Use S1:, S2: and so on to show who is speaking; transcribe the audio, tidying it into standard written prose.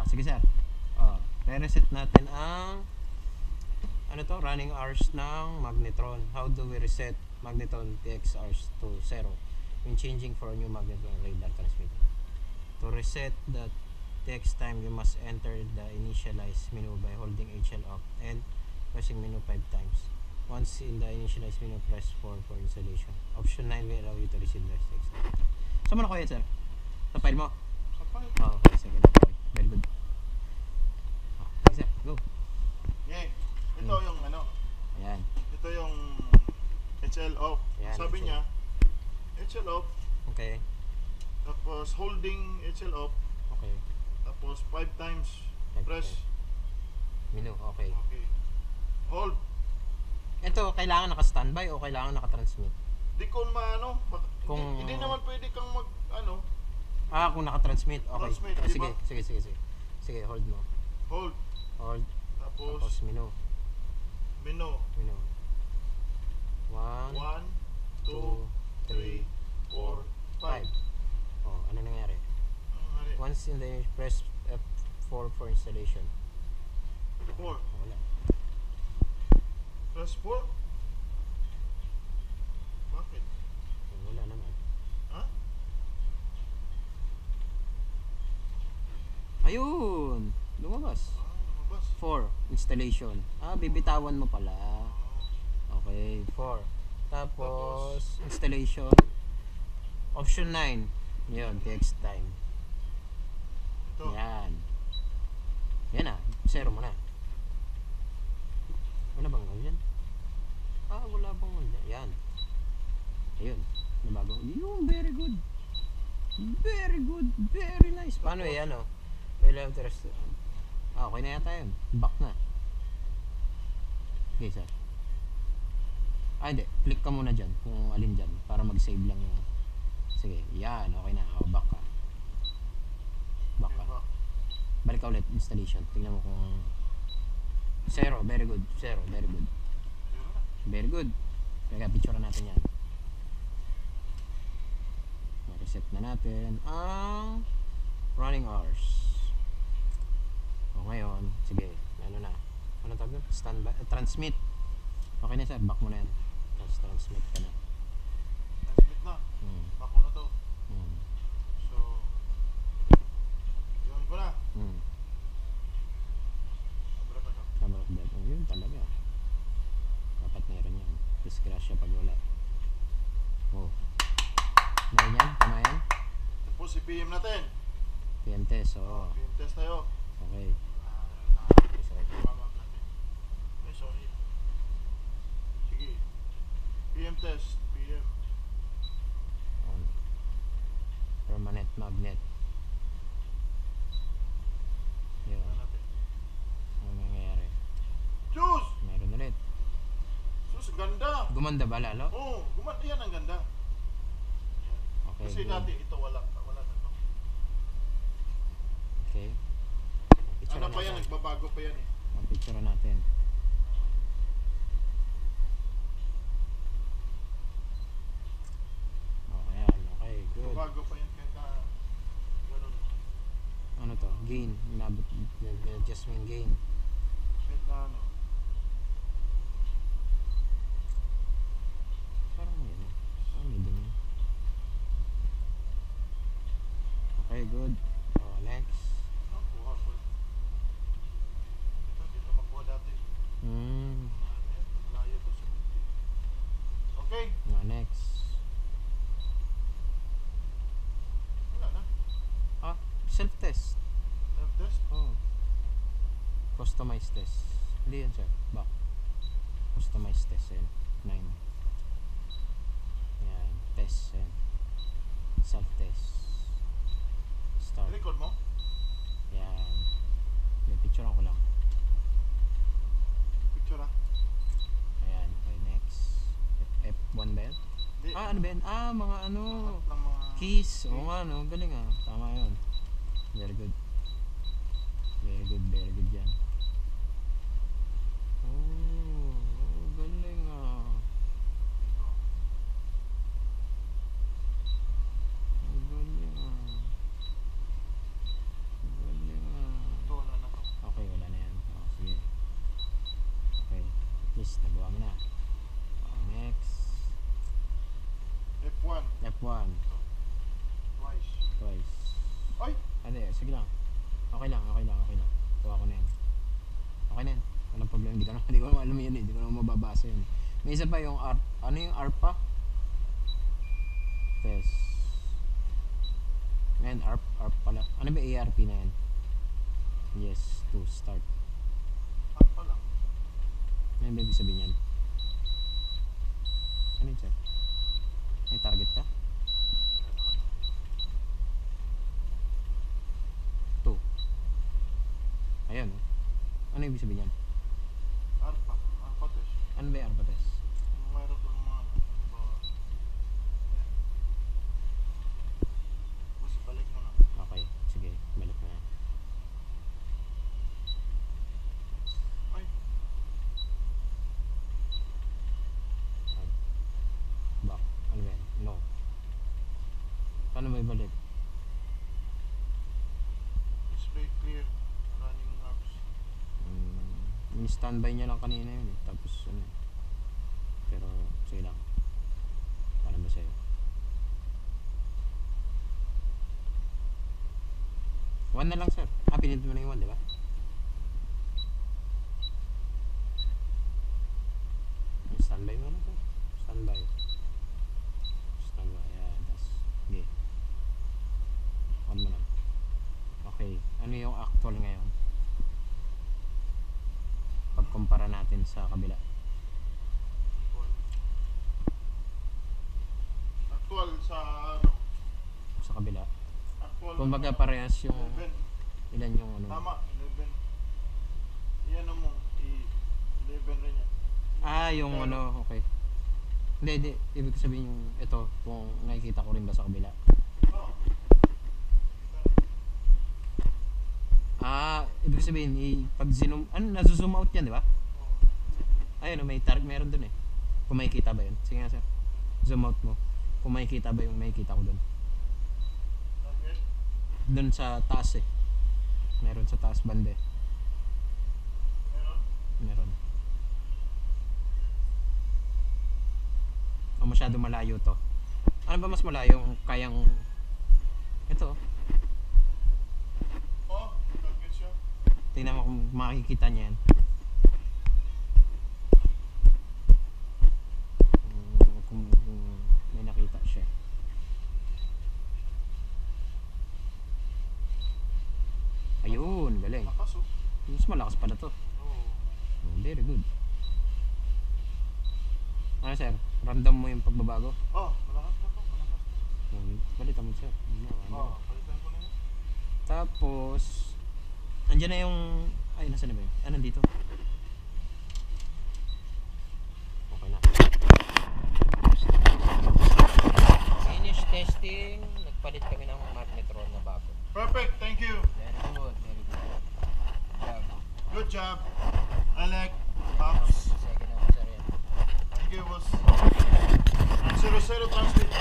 S1: Sige sir. Re-reset natin ang running hours ng magnetron. How do we reset magnetron TX hours to 0 when changing for a new magnetron radar transmitter? To reset the TX time, you must enter the initialize menu by holding HL up and pressing menu 5 times. Once in the initialize menu, press 4 for installation. Option 9 will allow you to receive the TX. Saan mo nakuha yan sir? Sa file mo?
S2: Sa file.
S1: Okay, sige. Okay. Very good. Sige sir, go.
S2: Yeah. Ito yung
S1: Ayan.
S2: Ito yung HL off.
S1: Ayan,
S2: Sabi
S1: HL.
S2: niya, HL off,
S1: Okay.
S2: tapos holding HL off,
S1: Okay.
S2: tapos 5 times
S1: 5
S2: press.
S1: Menu, okay.
S2: Okay. Hold.
S1: Ito, kailangan naka-standby o kailangan naka-transmit?
S2: Di ko
S1: Kung-
S2: hindi naman pwede kang
S1: Kung naka-transmit, okay.
S2: Transmit,
S1: Sige,
S2: diba?
S1: sige. Sige, hold mo.
S2: hold.
S1: Hold,
S2: Tapos
S1: tapos menu.
S2: menu.
S1: 1,
S2: 1,
S1: 2,
S2: 2, 3, 4, 5.
S1: 5. Oh, ano nangyari?
S2: Mali.
S1: Once in the press F4 for installation.
S2: 4.
S1: Wala.
S2: Press 4. Bakit?
S1: Wala naman.
S2: Ha?
S1: Ayun! Lumabas.
S2: Lumabas.
S1: 4, installation. Bibitawan mo pala. Okay, 4. Tapos, installation. Option 9. Yun, TX time.
S2: Ito.
S1: Yan. Yan na, 0 mo na. Wala bang yan? Wala bang yan. Ayun, nabago. Yun, very good. Very good, very nice. Paano Well, interest. Okay na yata yun. Back na. Okay, sir. Hindi. Click ka muna dyan kung alin dyan para mag-save lang yung... Sige, yan. Okay na. Back ka. Back ka. Balik ka ulit. Installation. Tingnan mo kung... 0. Very good. 0. Very good. Very good. Kaya picture natin yan. Reset na natin ang running hours. Ngayon, sige, ano tawag doon? Standby, transmit. Okay na sir, back mo na yan. Tapos transmit ka na.
S2: Transmit na. Back ko na to. So, yun ko na.
S1: Abrakadabra. Yun talaga. Dapat meron yan. Disgrasya pag wala. Meron yan? Tama yan?
S2: Tapos i-PM natin.
S1: PM test, oo.
S2: PM test tayo.
S1: Okay.
S2: Sorry. Sige. PM test. PM.
S1: On. Permanent magnet. Yun.
S2: Ano natin?
S1: Ano nangyayari?
S2: Diyos!
S1: Meron ulit.
S2: Sus, ganda!
S1: Gumanda ba lalo?
S2: Oo, gumanda yan ang ganda.
S1: Okay.
S2: Kasi
S1: good.
S2: dati ito wala na to.
S1: Okay.
S2: Ano pa yan? Nagbabago pa yan eh.
S1: Picture natin. Ayan. Okay. Good.
S2: Nagbabago pa yan kahit ganun.
S1: Ano to? Gain. Inabot. Nag-adjust mo yung gain.
S2: Kahit na
S1: Parang yun. Medyo yun. Okay. Good. Next.
S2: nakuha ko. Ito, dito makuha dati. Layo to sa okay.
S1: Next.
S2: Wala na.
S1: Self-test.
S2: Self-test.
S1: Customize test. Hindi yan sir. Back. Customize test. Yan. 9. Yan. Test. Yan. Self-test. Start.
S2: Record mo?
S1: Yan. May picture ko lang.
S2: Picture ah.
S1: Ayan. Okay, next. F1 ba yan?
S2: Di.
S1: Ano ba yan? Mga
S2: Lang mga
S1: keys. Oo nga, galing Tama yun. Very good. Very good, very good yan. Galing Galing Sige lang. Okay lang. Kuha ko na yan. Okay na yan. Walang problema. Hindi ko naman alam yun eh. Hindi ko naman mababasa yun. May isa pa yung ano yung ARPA? Test. Ngayon, ARP pala. Ano ba ARP na yan? Yes, to start.
S2: Apa lang.
S1: Ano yung ibig sabihin yan? Ano yun, sir? May target ka? 2. Ayun. Ano yung ibig sabihin yan?
S2: Arpa test.
S1: Ano ba yung ARPA test?
S2: Mayroon kang mga basta balik mo na.
S1: Okay, sige. Balik na.
S2: Ay,
S1: Back. Ano ba yan? No. Paano ba ibalik?
S2: display clear. Running apps.
S1: Standby niya lang kanina yun eh. Tapos ano. Pero sige lang. Paano ba sa'yo? 1 na lang, sir. Pinindot mo na yung 1, di ba? Standby mo na, sir. Standby. Ayan. Tapos, okay. 1 mo na. Okay. Ano yung actual ngayon? Pagkumpara natin sa kabila.
S2: Actual sa ano?
S1: Sa kabila.
S2: Actual.
S1: Kumbaga parehas yung
S2: 11.
S1: ilan yung ano.
S2: Tama, 11. Iyan mo, 11 rin yan.
S1: Yung ano, okay. Hindi. Ibig sabihin yung ito, kung nakikita ko rin ba sa kabila.
S2: Oo.
S1: Ibig sabihin, pag zoom, nazo-zoom out yan, di ba? Ayun, may target, meron dun eh. Kung makikita ba yun? Sige nga, sir. Zoom out mo. Kung makikita ba yung makikita ko dun.
S2: Target.
S1: Dun sa taas eh. Meron sa taas bande. Meron. O masyado malayo to. Ano ba mas malayo? Kayang ito.
S2: Oh, target siya.
S1: Tingnan mo kung makikita niya yan. Kung may nakita siya. Ayun, galing.
S2: Lakas oh.
S1: Mas malakas pala to.
S2: Oo.
S1: Very good. Ano, sir? Random mo yung pagbabago?
S2: Oh, malakas na to. Malakas na.
S1: Balitan mo, sir.
S2: Oh, palitan ko na yun.
S1: Tapos, andyan na yung... Ay, nasa na ba yun? Nandito. Okay na. Finish testing. Nagpalit kami ng magnetron na bago.
S2: Perfect, thank you.
S1: Very good. Job.
S2: Good job. Alec, Pops.
S1: Second ako, sir, yan.
S2: Thank you, boss. 00 translate.